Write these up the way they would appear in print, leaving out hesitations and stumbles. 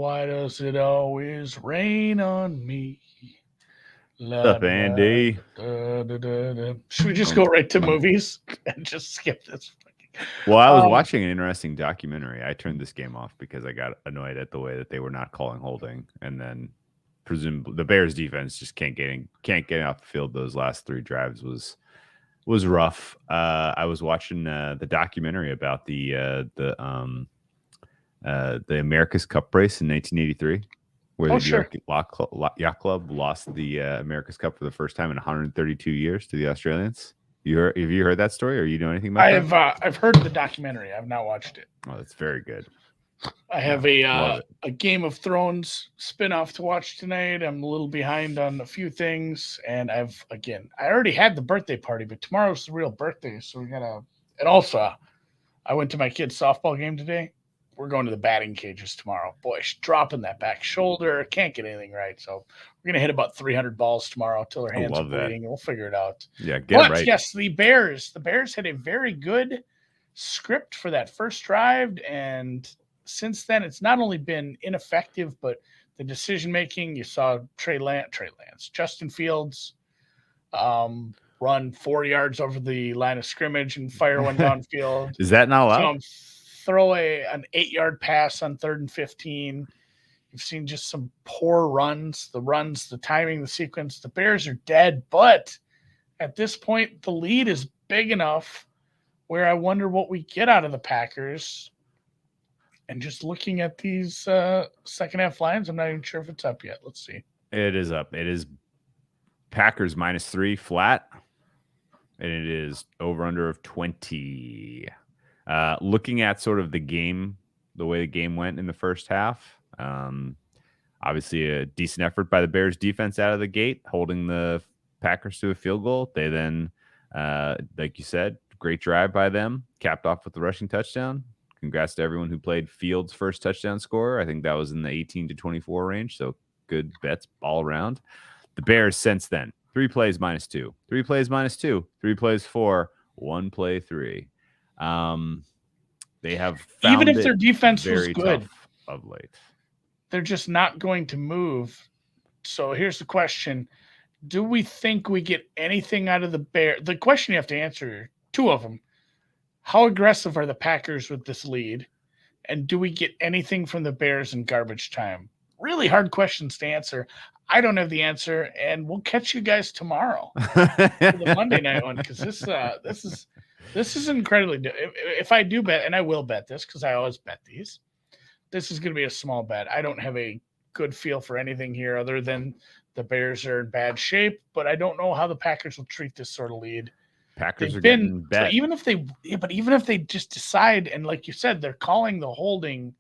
why does it always rain on me? La, What's up, da, da, Andy? da, da, da, da. Should we just go right to movies and just skip this? Well, I was Um, watching an interesting documentary. I turned this game off because I got annoyed at the way that they were not calling holding, and then presumably the Bears defense just can't get off the field. Those last three drives was rough. I was watching the documentary about the America's Cup race in 1983, where oh, the New sure. York Yacht Club lost the America's Cup for the first time in 132 years to the Australians. Have you heard that story, or you know anything about that? I've heard the documentary. I've not watched it. Oh, that's very good. I have love it. a Game of Thrones spinoff to watch tonight. I'm a little behind on a few things, and I already had the birthday party, but tomorrow's the real birthday, so we gotta. And also, I went to my kid's softball game today. We're going to the batting cages tomorrow. Boy, she's dropping that back shoulder. Can't get anything right. So we're gonna hit about 300 balls tomorrow till her hands are love that. bleeding. We'll figure it out. Yeah, get But it right. yes, the Bears had a very good script for that first drive, and since then it's not only been ineffective, but the decision making. You saw Trey Lance, Justin Fields, run 4 yards over the line of scrimmage and fire one downfield. Is that not allowed? Throw an 8-yard pass on 3rd and 15. You've seen just some poor runs, the timing, the sequence. The Bears are dead, but at this point, the lead is big enough where I wonder what we get out of the Packers. And just looking at these second half lines, I'm not even sure if it's up yet. Let's see. It is up. It is Packers -3 flat, and it is over under of 20. Looking at sort of the game, the way the game went in the first half, obviously a decent effort by the Bears defense out of the gate, holding the Packers to a field goal. They then, like you said, great drive by them, capped off with the rushing touchdown. Congrats to everyone who played Fields' first touchdown scorer. I think that was in the 18 to 24 range, so good bets all around. The Bears since then, 3 plays -2, 3 plays -2, 3 plays 4, 1 play 3. They have found even if their defense was good of late, they're just not going to move. So here's the question: do we think we get anything out of the Bears? The question you have to answer, 2 of them: how aggressive are the Packers with this lead, and do we get anything from the Bears in garbage time? Really hard questions to answer. I don't have the answer, and we'll catch you guys tomorrow for the Monday night one, because this is incredibly. If I do bet, and I will bet this because I always bet these, this is going to be a small bet. I don't have a good feel for anything here other than the Bears are in bad shape, but I don't know how the Packers will treat this sort of lead. Packers are getting bet. So even if they just decide, and like you said, they're calling the holding,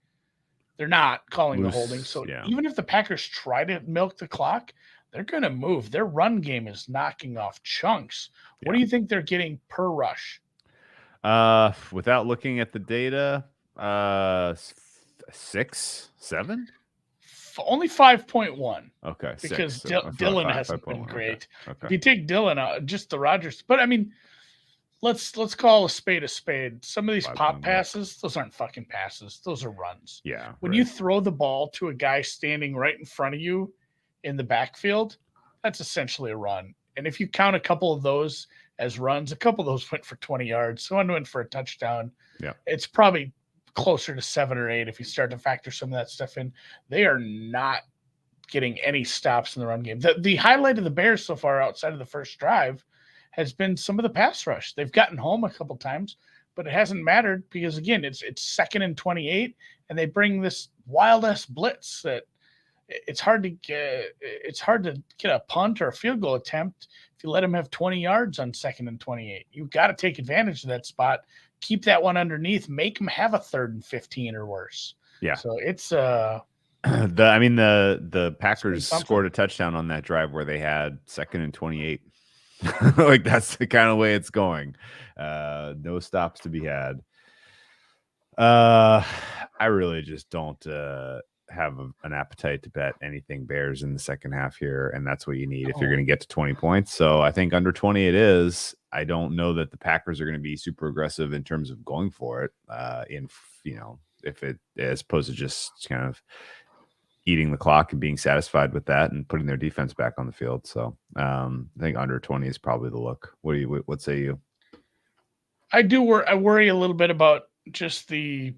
they're not calling the holding. So even if the Packers try to milk the clock, they're going to move. Their run game is knocking off chunks. What do you think they're getting per rush? Without looking at the data, 6, 7? Only 5.1. Okay, because Dillon hasn't been great. Okay. If you take Dillon out, just the Rodgers, but I mean, let's call a spade a spade. Some of these pop passes, those aren't fucking passes; those are runs. Yeah. When you throw the ball to a guy standing right in front of you in the backfield, that's essentially a run. And if you count a couple of those as runs, a couple of those went for 20 yards. One went for a touchdown. Yeah, it's probably closer to 7 or 8 if you start to factor some of that stuff in. They are not getting any stops in the run game. The highlight of the Bears so far outside of the first drive has been some of the pass rush. They've gotten home a couple times, but it hasn't mattered because, again, it's 2nd and 28, and they bring this wild-ass blitz that it's hard to get a punt or a field goal attempt if you let them have 20 yards on 2nd and 28. You've got to take advantage of that spot, keep that one underneath, make them have a 3rd and 15 or worse. Yeah. So it's the Packers scored a touchdown on that drive where they had 2nd and 28. Like that's the kind of way it's going. No stops to be had. I really just don't have an appetite to bet anything Bears in the second half here, and that's what you need if you're going to get to 20 points. So I think under 20 it is. I don't know that the Packers are going to be super aggressive in terms of going for it. If it, as opposed to just kind of eating the clock and being satisfied with that and putting their defense back on the field. So I think under 20 is probably the look. What say you? I worry a little bit about just the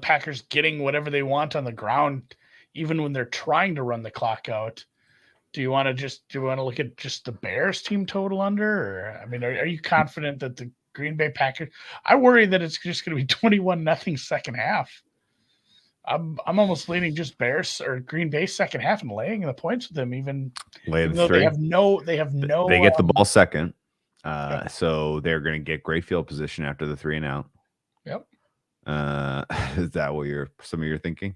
Packers getting whatever they want on the ground, even when they're trying to run the clock out. Do you want to look at just the Bears team total under? Or, I mean, are you confident that the Green Bay Packers? I worry that it's just going to be 21-0 second half. I'm almost leaning just Bears or Green Bay second half and laying the points with them, even though they have no. They get the ball second, so they're going to get great field position after the 3 and out. Yep. Is that what some of your thinking?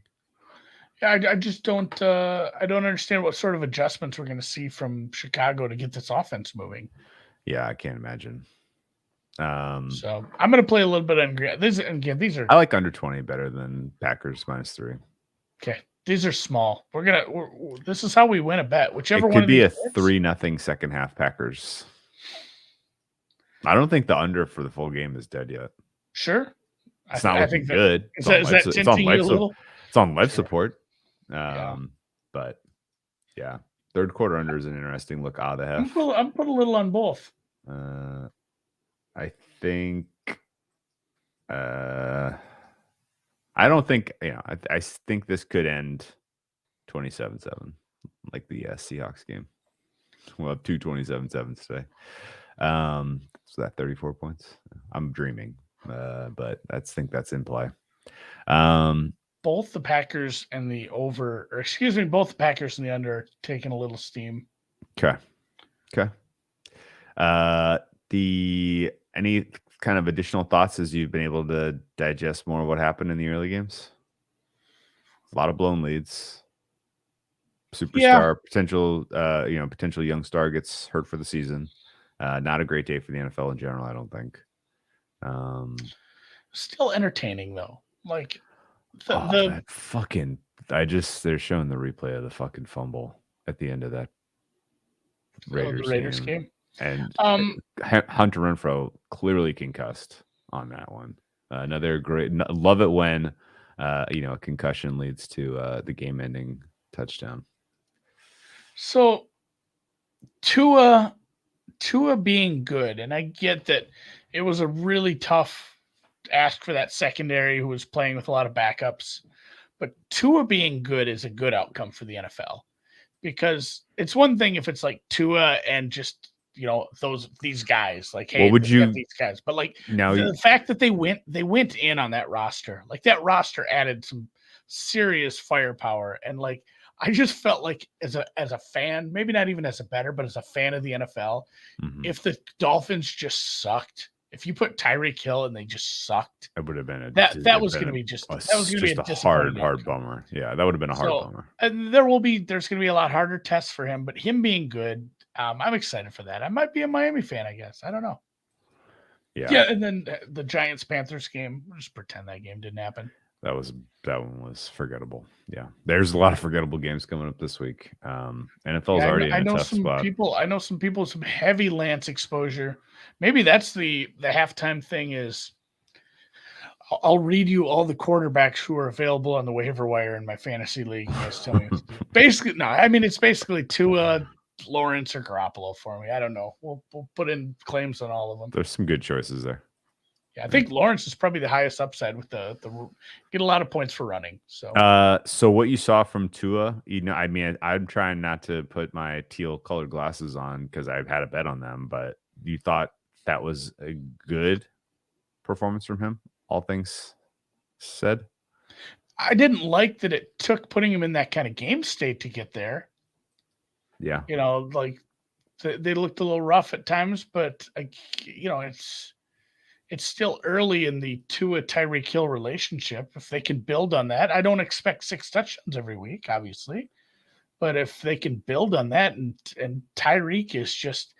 Yeah, I just don't. I don't understand what sort of adjustments we're going to see from Chicago to get this offense moving. Yeah, I can't imagine. So I'm going to play a little bit on these are. I like under 20 better than Packers -3. Okay, these are small. This is how we win a bet. Whichever it one could be a hits. 3-0 second half Packers. I don't think the under for the full game is dead yet. Sure, it's not looking good. It's on life support. But yeah, third quarter under is an interesting look out of the half. I'm put a little on both. I think I don't think I think this could end 27-7 like the Seahawks game. We'll have 2 27-7s today. So that 34 points. I'm dreaming, but I think that's in play. Both the Packers and the over, or excuse me, both the Packers and the under are taking a little steam. Okay. Any kind of additional thoughts as you've been able to digest more of what happened in the early games? A lot of blown leads. Superstar potential young star gets hurt for the season. Not a great day for the NFL in general, I don't think. Still entertaining though. Like they're showing the replay of the fucking fumble at the end of that Raiders game. And Hunter Renfrow clearly concussed on that one. Another great, love it when a concussion leads to the game-ending touchdown. So Tua being good, and I get that it was a really tough ask for that secondary who was playing with a lot of backups, but Tua being good is a good outcome for the NFL, because it's one thing if it's like Tua and just these guys, like, hey, these guys, but like now the fact that they went in on that roster, like that roster added some serious firepower, and like I just felt like as a fan, maybe not even as a bettor, but as a fan of the NFL, if the Dolphins just sucked, if you put Tyreek Hill and they just sucked, it would have been that was going to be a hard bummer. Yeah, that would have been a hard bummer. And there's going to be a lot harder tests for him, but him being good, I'm excited for that. I might be a Miami fan, I guess. I don't know. Yeah, and then the Giants-Panthers game, we'll just pretend that game didn't happen. That one was forgettable. Yeah, there's a lot of forgettable games coming up this week. NFL's already in a tough spot. I know some people with some heavy Lance exposure. Maybe that's the halftime thing is I'll read you all the quarterbacks who are available on the waiver wire in my fantasy league. You guys tell me. Basically, no, I mean, it's basically Tua, Lawrence, or Garoppolo for me. I don't know. We'll put in claims on all of them. There's some good choices there. Yeah, I think Lawrence is probably the highest upside with the get a lot of points for running. So what you saw from Tua, I mean, I'm trying not to put my teal colored glasses on because I've had a bet on them, but you thought that was a good performance from him, all things said? I didn't like that it took putting him in that kind of game state to get there. Yeah. Like they looked a little rough at times, but it's still early in the Tua Tyreek Hill relationship. If they can build on that, I don't expect 6 touchdowns every week, obviously, but if they can build on that, and Tyreek is just,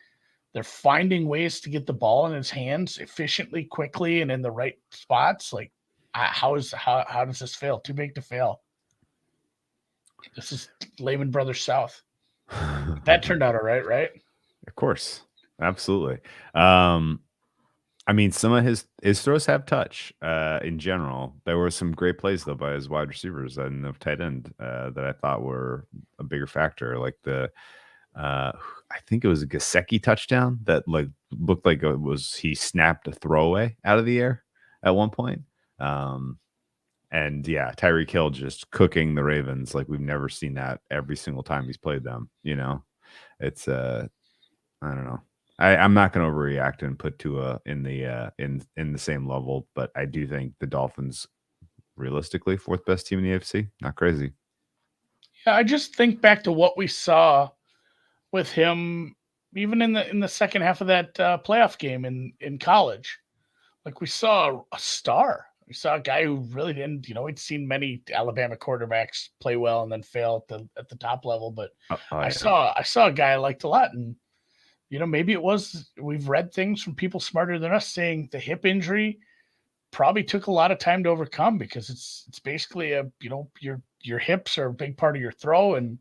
they're finding ways to get the ball in his hands efficiently, quickly, and in the right spots. Like, how does this fail? Too big to fail. This is Lehman Brothers South. That turned out all right, right? Of course, absolutely. I mean, some of his throws have touch in general. There were some great plays though by his wide receivers and the tight end that I thought were a bigger factor. Like I think it was a Gasecki touchdown that like looked like it was he snapped a throwaway out of the air at one point. And yeah, Tyreek Hill just cooking the Ravens like we've never seen that every single time he's played them. It's I don't know. I'm not going to overreact and put Tua in the same level, but I do think the Dolphins, realistically, fourth best team in the AFC. Not crazy. Yeah, I just think back to what we saw with him, even in the second half of that playoff game in college. Like we saw a star. We saw a guy who really didn't. We'd seen many Alabama quarterbacks play well and then fail at the top level, but I saw a guy I liked a lot, and maybe it was we've read things from people smarter than us saying the hip injury probably took a lot of time to overcome because it's basically your hips are a big part of your throw and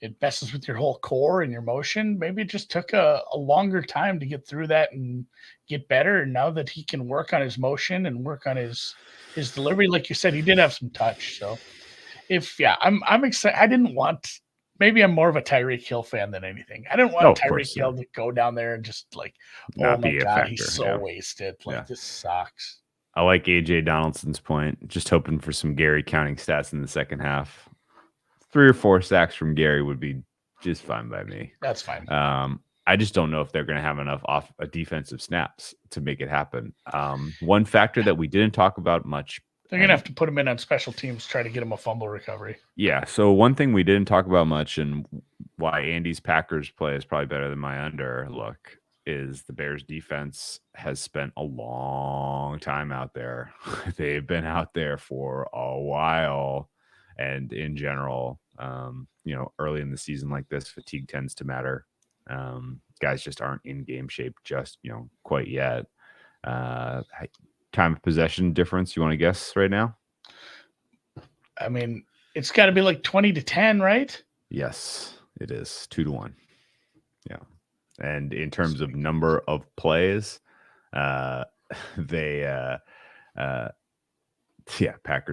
it messes with your whole core and your motion. Maybe it just took a longer time to get through that and get better. And now that he can work on his motion and work on his delivery, like you said, he did have some touch. So I'm excited. I didn't want. Maybe I'm more of a Tyreek Hill fan than anything. I didn't want Tyreek Hill to go down there and just like, oh my God, he's so wasted. Like this sucks. I like AJ Donaldson's point. Just hoping for some Gary counting stats in the second half. 3 or 4 sacks from Gary would be just fine by me. That's fine. I just don't know if they're going to have enough off defensive snaps to make it happen. One factor that we didn't talk about much. They're going to have to put him in on special teams, try to get him a fumble recovery. Yeah. So one thing we didn't talk about much and why Andy's Packers play is probably better than my under look is the Bears defense has spent a long time out there. They've been out there for a while. And in general, early in the season like this, fatigue tends to matter. Guys just aren't in game shape just, quite yet. Time of possession difference, you want to guess right now? I mean, it's got to be like 20-10, right? Yes, it is 2-1. Yeah. And in terms of number of plays, Packers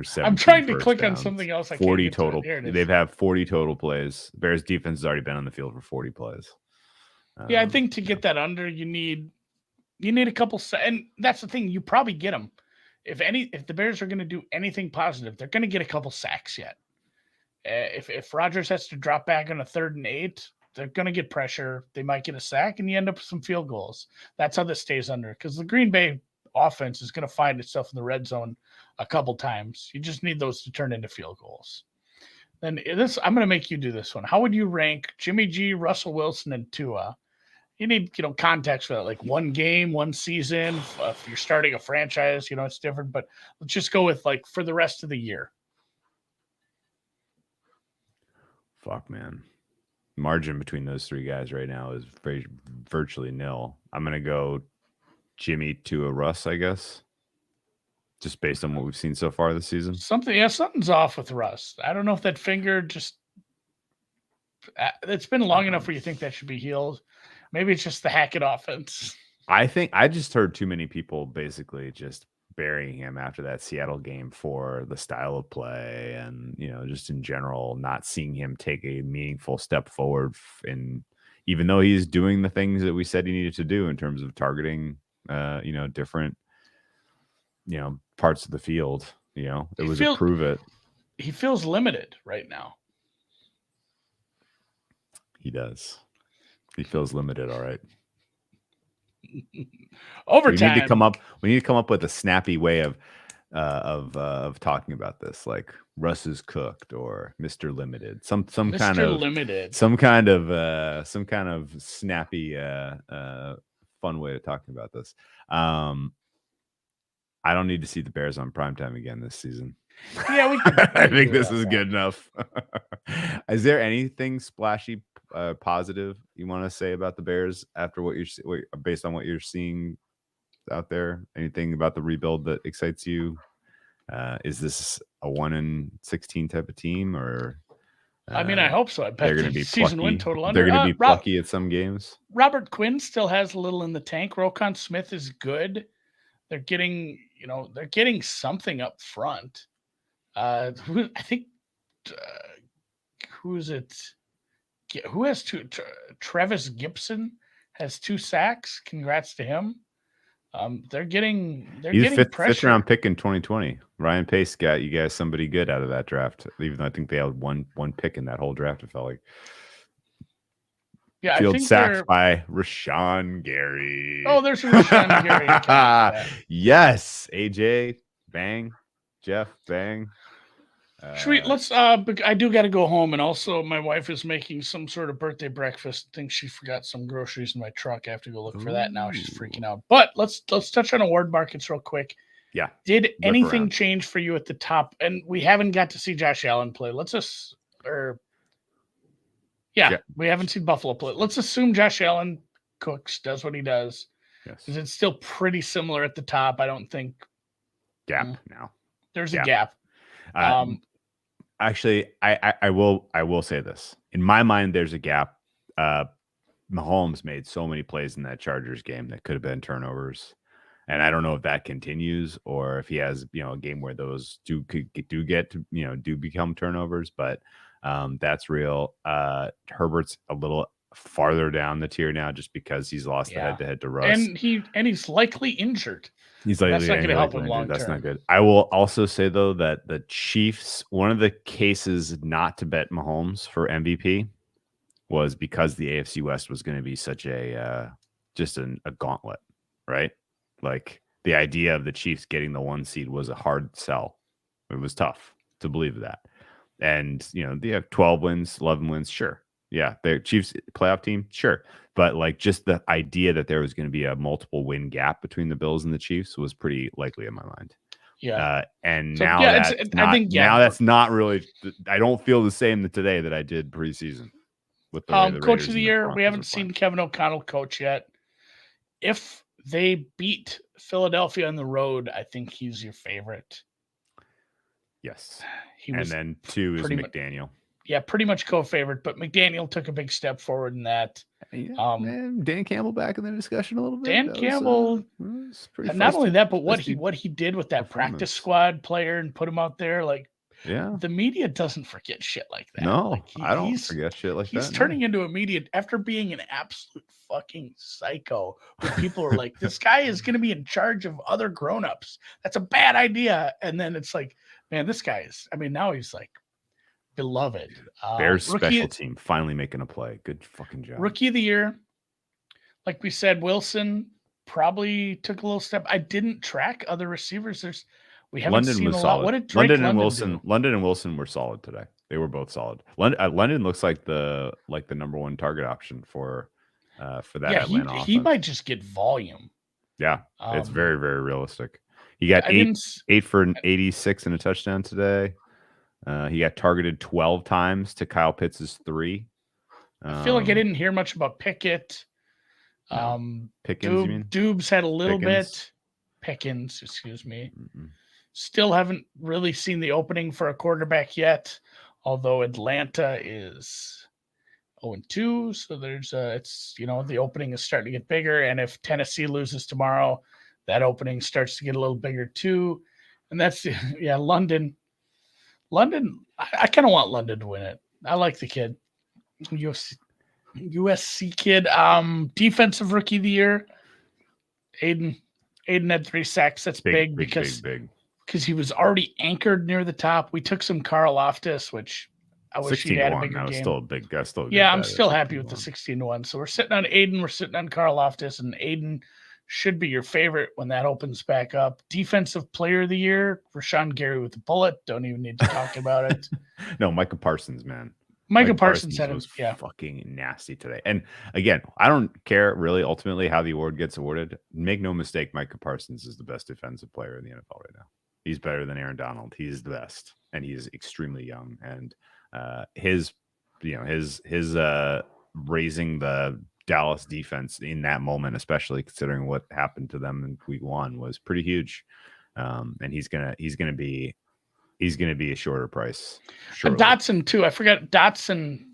7. I'm trying to click on something else. 40 total. They've had 40 total plays. Bears defense has already been on the field for 40 plays. I think to get that under, you need a couple. And that's the thing. You probably get them. If the Bears are going to do anything positive, they're going to get a couple sacks yet. If Rodgers has to drop back on a 3rd and 8, they're going to get pressure. They might get a sack, and you end up with some field goals. That's how this stays under because the Green Bay offense is going to find itself in the red zone a couple times. You just need those to turn into field goals. Then I'm going to make you do this one. How would you rank Jimmy G, Russell Wilson, and Tua? You need, context for that, like one game, one season. If you're starting a franchise, it's different, but let's just go with like for the rest of the year. Fuck, man. Margin between those 3 guys right now is virtually nil. I'm going to go Jimmy to a Russ, I guess, just based on what we've seen so far this season. Something's off with Russ. I don't know if that finger it's been long enough where you think that should be healed. Maybe it's just the Hackett offense. I think I just heard too many people basically just burying him after that Seattle game for the style of play and, just in general, not seeing him take a meaningful step forward. Even though he's doing the things that we said he needed to do in terms of targeting, different, parts of the field, prove it. He feels limited right now. He does. He feels limited. All right. Overtime. We need to come up with a snappy way of talking about this, like Russ is cooked or Mr. Limited, some Mr. kind of Limited, some kind of snappy, fun way of talking about this. I don't need to see the Bears on primetime again this season. Yeah, I think this is good enough. Is there anything splashy, positive you want to say about the Bears after based on what you're seeing out there? Anything about the rebuild that excites you? Is this a 1-16 type of team, or? I mean, I hope so. I bet they're going to be season win total under. They're going to be plucky at some games. Robert Quinn still has a little in the tank. Roquan Smith is good. They're getting, they're getting something up front. I think, who is it? Who has two? Travis Gibson has 2 sacks. Congrats to him. They're getting He's a fifth pressure. round pick in 2020. Ryan Pace got you guys somebody good out of that draft, even though I think they had one pick in that whole draft. It felt like. Yeah, Field I think sacks by Rashawn Gary. Oh, there's a Rashawn Gary. Yes, AJ, bang, Jeff, bang. Sweet. Let's. I do got to go home, and also my wife is making some sort of birthday breakfast. I think she forgot some groceries in my truck. I have to go look for that now. She's freaking out. But let's touch on award markets real quick. Yeah. Did anything change for you at the top? And we haven't got to see Josh Allen play. We haven't seen Buffalo play. Let's assume Josh Allen cooks, does what he does. Yes. Because it's still pretty similar at the top. I don't think. Gap now. There's a gap. Actually, I will say this. In my mind, there's a gap. Mahomes made so many plays in that Chargers game that could have been turnovers. And I don't know if that continues or if he has, a game where those do become turnovers, but that's real. Herbert's a little farther down the tier now just because he's lost the head-to-head to Russ. And he's likely injured. He's like, that's not going to help him long term. That's not good. I will also say though that the Chiefs, one of the cases not to bet Mahomes for MVP was because the AFC West was going to be such a gauntlet, right? Like the idea of the Chiefs getting the 1 seed was a hard sell. It was tough to believe that. And they have 12 wins, 11 wins, sure. Yeah, the Chiefs playoff team, sure. But like just the idea that there was going to be a multiple win gap between the Bills and the Chiefs was pretty likely in my mind. Yeah. And so, now that's not really. I don't feel the same today that I did preseason with the coach of the year. We haven't seen Kevin O'Connell coach yet. If they beat Philadelphia on the road, I think he's your favorite. Yes. And then 2 is McDaniel. Pretty much co-favorite, but McDaniel took a big step forward in that. Dan Campbell back in the discussion a little bit. Dan Campbell, not only that, but what he did with that practice squad player and put him out there, the media doesn't forget shit like that. No, I don't forget shit like that. He's turning into a media after being an absolute fucking psycho. Where people are like, this guy is going to be in charge of other grown-ups. That's a bad idea. And then it's like, man, this guy is. I mean, now he's like. Beloved. Bears special team finally making a play. Good fucking job. Rookie of the year. Like we said, Wilson probably took a little step. I didn't track other receivers. We haven't seen a lot. What did Drake London do? London and Wilson were solid today. They were both solid. London looks like the number 1 target option for that Atlanta offense. He might just get volume. Yeah, it's very, very realistic. He got 8 for 86 and a touchdown today. He got targeted 12 times to Kyle Pitts' 3. I feel like I didn't hear much about Pickett. Pickens, you mean? Dubes had a little bit. Pickens, excuse me. Mm-mm. Still haven't really seen the opening for a quarterback yet, although Atlanta is 0-2. So there's the opening is starting to get bigger. And if Tennessee loses tomorrow, that opening starts to get a little bigger too. And that's, London, I kind of want London to win it. I like the kid. USC kid. Defensive rookie of the year. Aiden had 3 sacks. That's big because he was already anchored near the top. We took some Karlaftis, which I wish he had a bigger game. Still a big guy. I'm still happy with the 16-1. So we're sitting on Aiden. We're sitting on Karlaftis, and Aiden should be your favorite when that opens back up. Defensive player of the year, Rashawn Gary with the bullet. Don't even need to talk about it. No, Micah Parsons, man. Micah Parsons had was fucking nasty today. And again, I don't care really ultimately how the award gets awarded. Make no mistake, Micah Parsons is the best defensive player in the NFL right now. He's better than Aaron Donald. He's the best, and he's extremely young. And his raising the Dallas defense in that moment, especially considering what happened to them in week 1, was pretty huge. And he's gonna be a shorter price. Dotson too. I forgot Dotson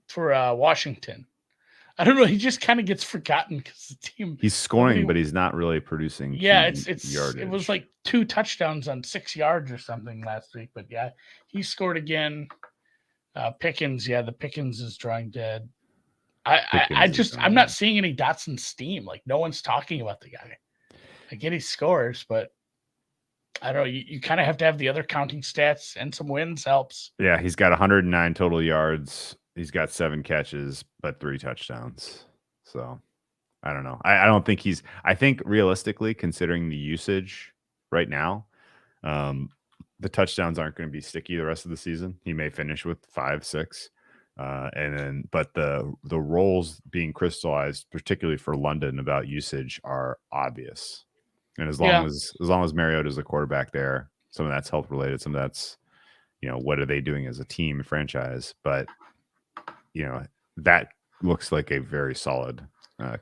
for Washington. I don't know. He just kind of gets forgotten because the team. He's scoring, but he's not really producing. Yeah, key it yardage. was like 2 touchdowns on 6 yards or something last week. But yeah, he scored again. Pickens, the Pickens is drawing dead. I'm not seeing any Dotson steam. Like no one's talking about the guy. I get he scores, but I don't know. You kind of have to have the other counting stats, and some wins helps. Yeah, he's got 109 total yards. He's got 7 catches, but 3 touchdowns. So I don't know. I don't think I think realistically, considering the usage right now, the touchdowns aren't going to be sticky the rest of the season. He may finish with 5, 6. But the roles being crystallized, particularly for London, about usage are obvious. And as long as Mariota's the quarterback there, some of that's health related, some of that's, what are they doing as a team franchise? But that looks like a very solid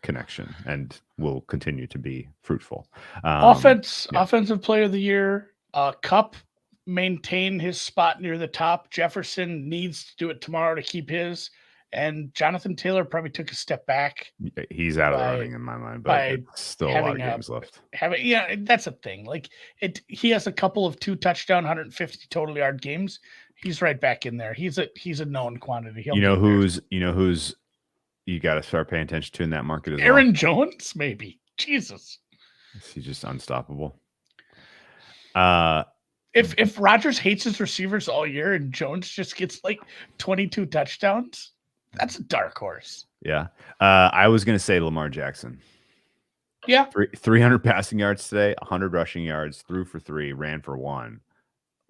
connection and will continue to be fruitful. Offensive player of the year, Cup maintain his spot near the top. Jefferson needs to do it tomorrow to keep his, and Jonathan Taylor probably took a step back. He's out of the running in my mind, but still a lot of games left. That's a thing. Like he has a couple of 2 touchdown, 150 total yard games. He's right back in there. He's a known quantity. Who's you got to start paying attention to in that market as well. Aaron Jones, maybe. Jesus, he's just unstoppable. If Rodgers hates his receivers all year and Jones just gets like 22 touchdowns, that's a dark horse. Yeah. I was going to say Lamar Jackson. Yeah. 300 passing yards today, 100 rushing yards, threw for 3, ran for 1,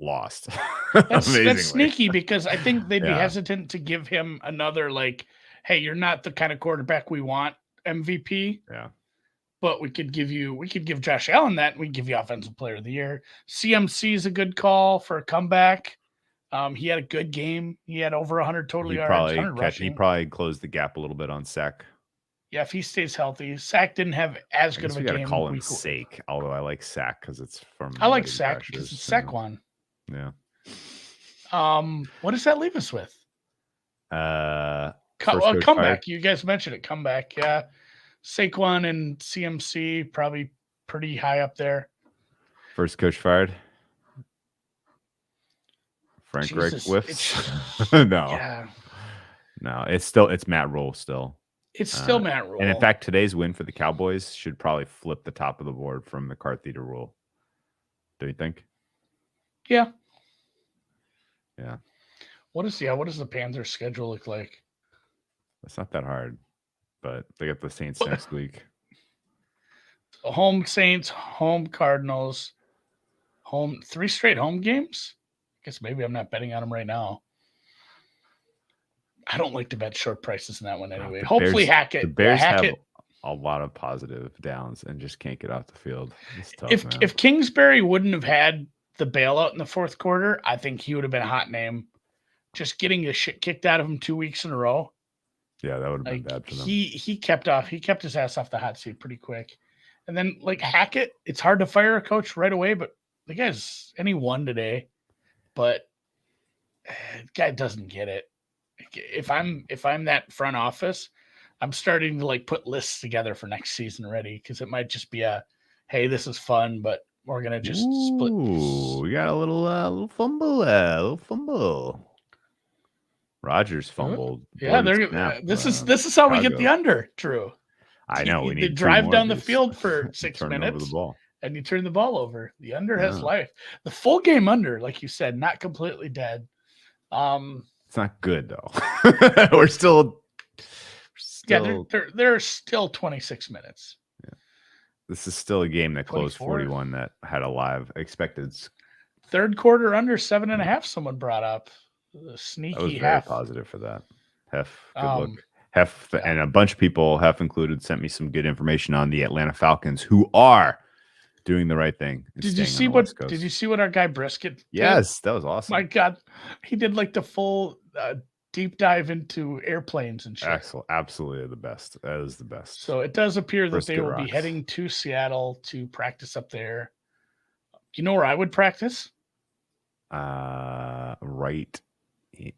lost. That's sneaky because I think they'd be hesitant to give him another like, hey, you're not the kind of quarterback we want MVP. Yeah. But we could give Josh Allen that, and we give you Offensive Player of the Year. CMC is a good call for a comeback. He had a good game. He had over 100 total yards, 100 rushing. He probably closed the gap a little bit on Sack. Yeah, if he stays healthy. Sack didn't have as good of a game. We got to call him Sake, although I like Sack because it's from. I like Sack because it's Saquon. Yeah. What does that leave us with? Comeback. Fired. You guys mentioned it. Comeback. Yeah. Saquon and CMC probably pretty high up there. First coach fired. Frank Reich whiffs. No. Yeah. No, it's Matt Rule still. It's still Matt Rule. And in fact, today's win for the Cowboys should probably flip the top of the board from McCarthy to Rule. Do you think? Yeah. Yeah. What does the Panthers schedule look like? It's not that hard. But they got the Saints next week. Home Saints, home Cardinals, 3 straight home games. I guess maybe I'm not betting on them right now. I don't like to bet short prices in that one anyway. Hopefully Hackett. The Bears have a lot of positive downs and just can't get off the field. It's tough, if Kingsbury wouldn't have had the bailout in the 4th quarter, I think he would have been a hot name. Just getting the shit kicked out of him 2 weeks in a row. Yeah, that would have been bad for them. He kept his ass off the hot seat pretty quick. And then like Hackett, it's hard to fire a coach right away, but the guy's and he won today. But the guy doesn't get it. If I'm that front office, I'm starting to like put lists together for next season already because it might just be hey, this is fun, but we're gonna just split. We got a little fumble. Rodgers fumbled. Yeah, this is how we get the under, Drew. I know. We need to drive down the field for 6 minutes over the ball. And you turn the ball over. The under has life. The full game under, like you said, not completely dead. It's not good though. We're still there are still 26 minutes. Yeah. This is still a game that closed 41 that had a live expected. 3rd quarter under 7.5. Someone brought up. The sneaky I was very Hef. positive for that. Hef, good look. Hef and a bunch of people, Hef included, sent me some good information on the Atlanta Falcons, who are doing the right thing. Did you see what our guy Brisket did? Yes, that was awesome. My God, he did like the full deep dive into airplanes and shit. Absolutely the best. That is the best. So it does appear that they will be heading to Seattle to practice up there. You know where I would practice? Right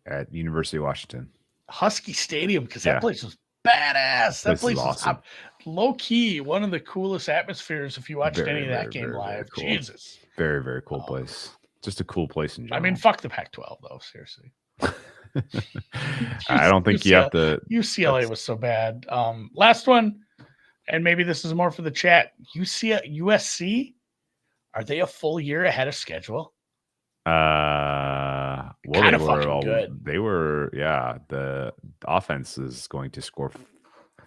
at University of Washington. Husky Stadium, because that place was badass. That This is place is awesome. low key one of the coolest atmospheres if you watched Very, any of that very, game very, very live. cool. Jesus. Very, very cool place. Just a cool place in I general. mean, fuck the Pac-12 though. Seriously. I don't think you have to. UCLA was so bad. Last one, and maybe this is more for the chat. USC, are they a full year ahead of schedule? Well, Kinda they were fucking good. They were, yeah. The offense is going to score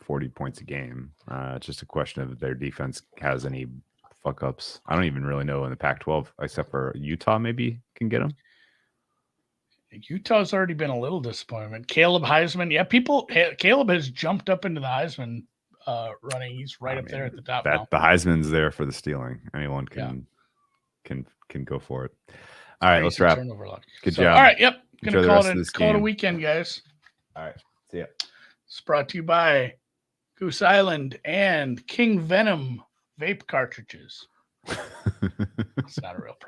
40 points a game. It's just a question of if their defense has any fuck ups. I don't even really know in the Pac-12, except for Utah, maybe can get them. Utah's already been a little disappointment. Caleb Heisman, yeah, Caleb has jumped up into the Heisman running. He's right up there at the top now. The Heisman's there for the stealing. Anyone can go for it. All right, let's wrap. Good job. All right, yep. Enjoy Gonna the call it a weekend, guys. All right, see ya. It's brought to you by Goose Island and King Venom vape cartridges. It's not a real product.